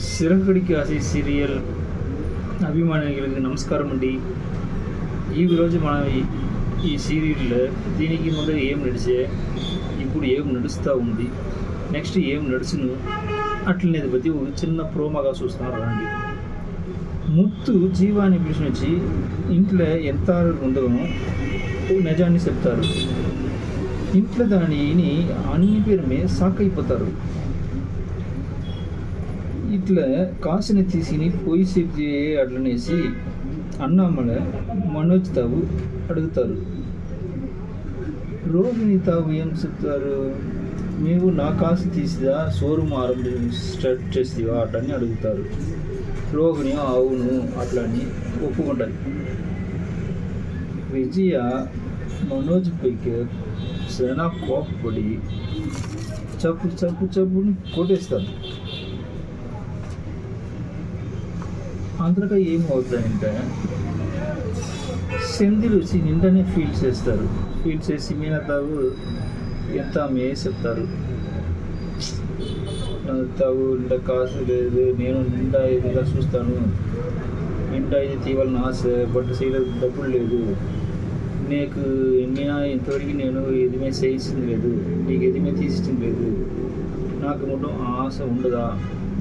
సిరకడికి ఆసే serial అభిమానులకు నమస్కారం అండి. ఈరోజు మనం ఈ సీరియల్లో దీనికి ముందు ఏం నడిచే, ఇప్పుడు ఏం నడుస్తూ ఉంది, నెక్స్ట్ ఏం నడుచును అట్లనేది బట్టి ఒక చిన్న ప్రోమోగా చూస్తున్నారు రండి. ముత్తు జీవాన్ని పిలిచిన వచ్చి ఇంట్లో ఎంత ఉండదో నిజాన్ని చెప్తారు. ఇంట్లో దానిని అన్ని పేరుమే షాక్ అయిపోతారు. ఇట్లా కాసుని తీసుకుని పోయి సేఫ్ అట్లనేసి అన్నామల మనోజ్ తావు అడుగుతారు. రోహిణి తావు ఏం చెప్తారు, మేము నా కాసు తీసిదా షోరూమ్ స్టార్ట్ చేస్తావా అట్లని అడుగుతారు. రోహిణి అవును అట్లని ఒప్పుకుంటుంది. విజయ మనోజ్ పైకి చాలా కోపపడి చప్పుని కొట్టేస్తారు. అంతగా ఏమవుతాయంటే సెంధిల్ వచ్చి నిండానే ఫీల్ చేసి మీనా తాగు ఎంత మే చెప్తారు. తాగు నిండా కాసు లేదు, నేను నిండా ఇదిగా చూస్తాను, నిండా ఇది తీవాలని ఆశ, బట్ చేయలేదు, డబ్బులు లేదు, నీకు మీనా ఇంతవరకు నేను ఎదిమే చేయించింది లేదు, నీకు ఎదిమే తీసిచ్చింది లేదు, నాకు మొత్తం ఆశ ఉండదా,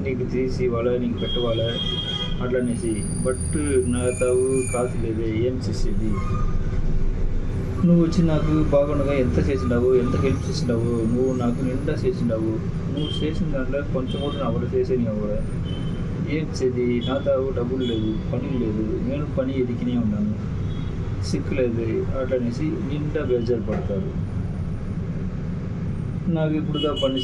నీకు తీసి ఇవ్వాలా, నీకు పెట్టవాలా అట్లనేసి, బట్ నా తావు కాసు లేదే, ఏం చేసేది, నువ్వు వచ్చి నాకు బాగుండగా ఎంత చేసినావు, ఎంత హెల్ప్ చేసినావు, నువ్వు నాకు నిండా చేసినావు, నువ్వు చేసిన దాంట్లో కొంచెం కూడా నా కూడా చేసేది కూడా ఏం చేది, నా తావు డబ్బులు లేదు, పని లేదు, నేను పని ఎదికినే ఉన్నాను, సిక్కులేదు అట్లనేసి నిండా బేజారు పడతారు. నాకు ఇప్పుడుదా పని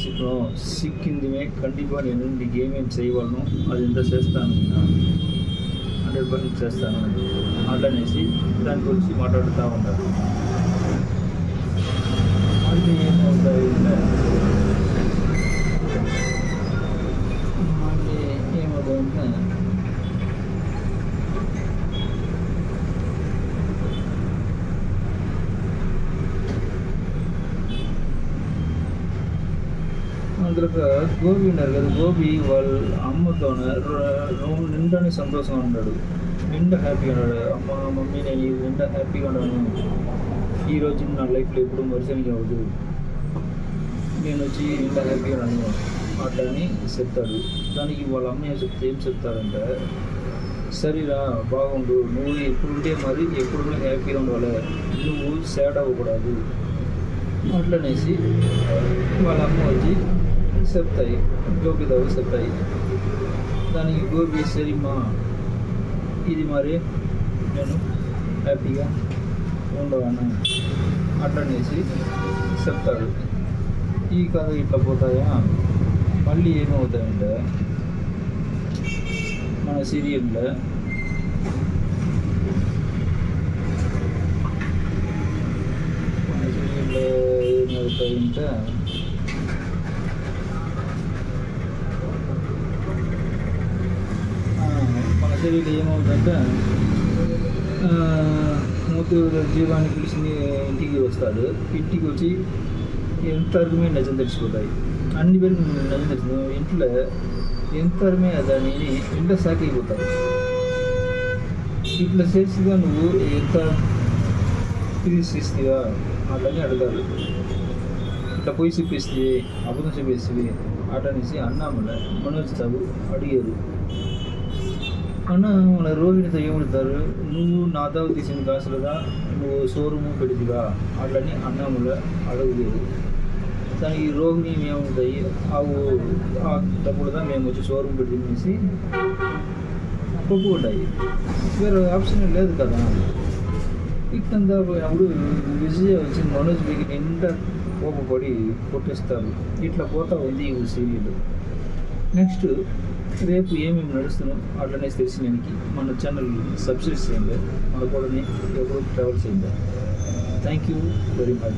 సిక్కిందిమే కండిపా నేను నీకు ఏమేమి చేయగలను అది ఎంత చేస్తాను, నేను 100% చేస్తాను అట్లనేసి దాని గురించి మాట్లాడుతూ ఉంటారు. అది ఏమవుతాయి మళ్ళీ ఏమవుతుందంటే అందులో గోపి ఉన్నారు కదా, గోపి వాళ్ళ అమ్మతోనే రూమ్ నిండానే సంతోషంగా ఉన్నాడు, నిండా హ్యాపీగా ఉన్నాడు. అమ్మ మమ్మీ నేను నిండా హ్యాపీగా ఉన్నాను, ఈరోజు నా లైఫ్లో ఎప్పుడు మరుసని అవ్వదు, నేను వచ్చి నిండా హ్యాపీగా ఉన్నాను అట్లా అని చెప్తాడు. దానికి వాళ్ళ అమ్మ ఏం చెప్తారంటే, సరేరా బాగుండు, నువ్వు ఎప్పుడుంటే మరి ఎప్పుడు హ్యాపీగా ఉండాలి, నువ్వు సాడ్ అవ్వకూడదు అట్లనేసి వాళ్ళ అమ్మ వచ్చి చెప్తాయి, గోపి తావు చెప్తాయి. దానికి గోపి సరిమ్మా ఇది మరి నేను హ్యాపీగా ఉండవాను అట్లనేసి చెప్తాడు. ఈ కథ ఇట్లా పోతాయా, మళ్ళీ ఏమవుతాయంటే మన సీరియల్లో ఏమవుతాయంటే మన సీరియల్ ఏమవుతుందంటే మూతు జీవాన్ని పిలిచి ఇంటికి వస్తాడు. ఇంటికి వచ్చి ఎంతవరకు నిజం తెలిసిపోతాయి, అన్ని పేరు నిజం తెలిసింది. ఇంట్లో ఎంతవరమే దాన్ని ఇంట్లో షాక్ అయిపోతారు. ఇట్లా చేసిగా నువ్వు ఎంత తీసిస్తావా అట్లని అడగాలి. ఇట్లా పోయి చెప్పేస్తే అబద్ధం చెప్పేస్తే అటనేసి అన్నామల మనోజ్ తావు అడిగారు. అన్న మన రోహిణితో ఏమడుతారు, నువ్వు నా తావు తీసిన కాసులుగా నువ్వు షోరూము పెడిదిగా అట్లని అన్నామల అడగలేదు. దానికి రోహిణి ఏముంటాయి, ఆ డబ్బులుగా మేము వచ్చి షోరూమ్ పెట్టి ఒప్పుకుంటాయి, వేరే ఆప్షన్ లేదు కదా. ఇట్లంతా పోయినప్పుడు విజయ వచ్చి మనోజ్ మీకు నిండా కోపపడి కొట్టేస్తారు. ఇట్లా పోతా ఉంది ఈ సీరియల్. నెక్స్ట్ రేపు ఏమేమి నడుస్తున్నాం అట్లనే తెలిసినానికి మన ఛానల్ సబ్స్క్రైబ్ చేయండి, మన కూడా ఎప్పుడు ట్రావెల్ చేయండి. Thank you very much.